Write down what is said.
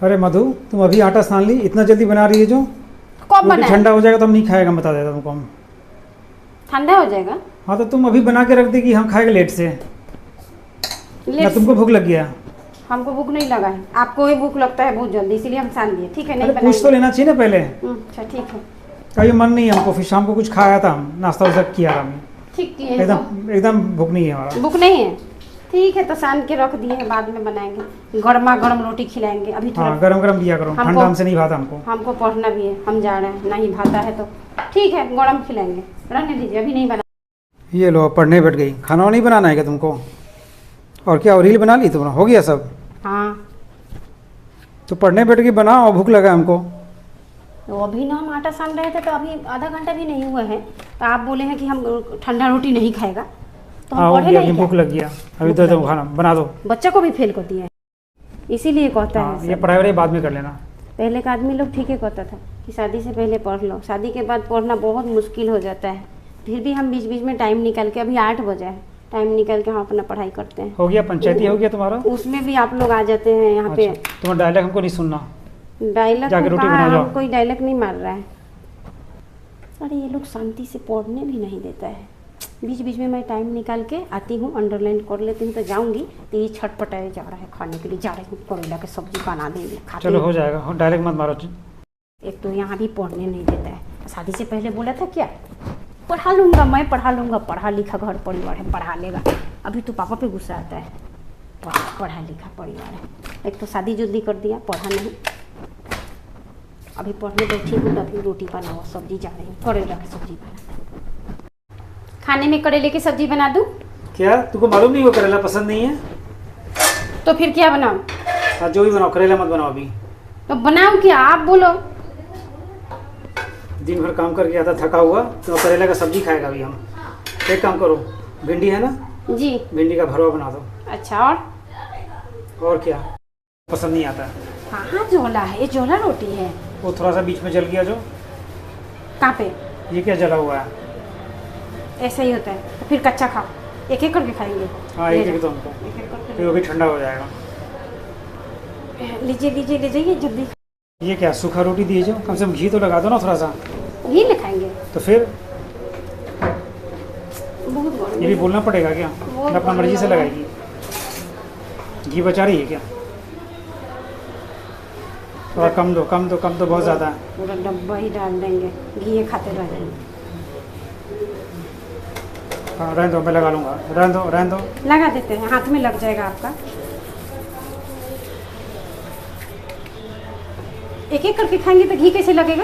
अरे मधु, तुम अभी आटा सान ली, इतना जल्दी बना रही है जो? कब बनाए? ठंडा हो जाएगा तो हम नहीं खाएगा, बता देता तुमको हम। ठंडा हो जाएगा? हाँ तो तुम अभी बना के रख देगी, हम खाएंगे लेट से। ना तुमको भूख लग गया? हमको भूख नहीं लगा है, आपको ही भूख लगता है बहुत जल्दी, इसलिए हम सान दिए। ठीक है, नहीं पूछ तो लेना चाहिए ना पहले। अच्छा ठीक है। कभी मन नहीं है हमको, फिर शाम को कुछ खाया था, हम नाश्ता वास्ता किया था हमने। ठीक है, एकदम भूख नहीं है हमारा। भूख नहीं है? ठीक है, तो सान के रख दिए हैं, बाद में बनाएंगे। गर्मा गर्म रोटी खिलाएंगे अभी थोड़ा। हाँ, गरम गरम दिया करो, ठंडा हमसे नहीं भाता हमको। हमको पढ़ना भी है, हम जा रहे हैं, नहीं भाता है तो ठीक है, गरम खिलाएंगे। रहने दीजिए, अभी नहीं बना। ये लो, पढ़ने बैठ गई। खाना नहीं बनाना है क्या तुमको? और क्या, रील बना ली तुमने? हो गया सब? हाँ, तो पढ़ने बैठ के बनाओ, भूख लगा हमको। तो अभी ना हम आटा सान रहे थे, तो अभी आधा घंटा भी नहीं हुआ है, तो आप बोले हैं कि हम ठंडा रोटी नहीं खाएगा, तो हम पढ़े नहीं। भूख लग गया, अभी तो खाना बना दो। बच्चा को भी फेल कर दिया है, इसीलिए कहता है ये पढ़ाई बाद में कर लेना। पहले का आदमी लोग ठीक है कहता था कि शादी से पहले पढ़ लो, शादी के बाद पढ़ना बहुत मुश्किल हो जाता है। फिर भी हम बीच बीच में टाइम निकाल के, अभी 8 बजे है, टाइम निकाल के हम अपना पढ़ाई करते हैं। हो गया, पंचायती हो गया तुम्हारा? उसमें भी आप लोग आ जाते हैं यहाँ पे। तुम्हारा डायलॉग हमको नहीं सुनना। डायलॉग जाके रोटी बना जाओ। कोई डायलॉग नहीं मार रहा है। अरे ये लोग शांति से पढ़ने भी नहीं देता है। बीच बीच में मैं टाइम निकाल के आती हूँ, अंडरलाइन कर लेती हूँ, तो जाऊँगी तो ये छटपटाए जा रहा है, खाने के लिए जा रही हूँ, करेला की सब्जी बना देंगे, खाते। चलो हो जाएगा, डायलॉग मत मारो। एक तो यहाँ भी पढ़ने नहीं देता है, शादी से पहले बोला था क्या पढ़ा लूँगा, मैं पढ़ा लूँगा, पढ़ा लिखा घर परिवार है, पढ़ा लेगा। अभी तो पापा पे गुस्सा आता है, पढ़ा लिखा परिवार है। एक तो शादी जल्दी कर दिया, पढ़ा नहीं। अभी पढ़ने बैठी हूँ, अभी रोटी बनाओ, सब्जी जा रही हूँ, करेला की सब्जी बना। खाने में करेले की सब्जी बना दूँ? क्या तुमको मालूम नहीं, वो करेला पसंद नहीं है? तो फिर क्या बनाऊँ? जो भी बनाओ, करेला मत बनाओ अभी। तो बनाऊँ क्या, आप बोलो। दिन भर काम करके आता थका हुआ, तो करेला का सब्जी खाएगा अभी हम। एक काम करो, भिंडी है ना जी, भिंडी का भरवा बना दो। अच्छा, और क्या पसंद नहीं आता? कहाँ जोला है? ये जोला रोटी है। वो थोड़ा सा बीच में जल गया जो। कहाँ पे? ये क्या जला हुआ है? ऐसा ही होता है, तो फिर कच्चा खाओ, एक एक करके खाएंगे। हाँ, एक तो हमको, फिर वो भी ठंडा हो जाएगा। लीजिए लीजिए, ले जाइए जल्दी। ये क्या सूखा रोटी दिए जो? कम से कम घी तो लगा दो ना थोड़ा सा। घी ले खाएंगे तो फिर बहुत ये भी बोलना पड़ेगा क्या? अपना मर्जी से लगाएगी? घी बचा रही है क्या? थोड़ा कम दो, कम दो, कम तो बहुत ज़्यादा है। पूरा डब्बा ही डाल देंगे, घी खाते रह जाएंगे। हाँ, रहने दो, मैं लगा लूँगा। रहने दो। लगा देते हैं, हाथ में लग जाएगा आपका। एक एक करके खाएंगे तो घी कैसे लगेगा?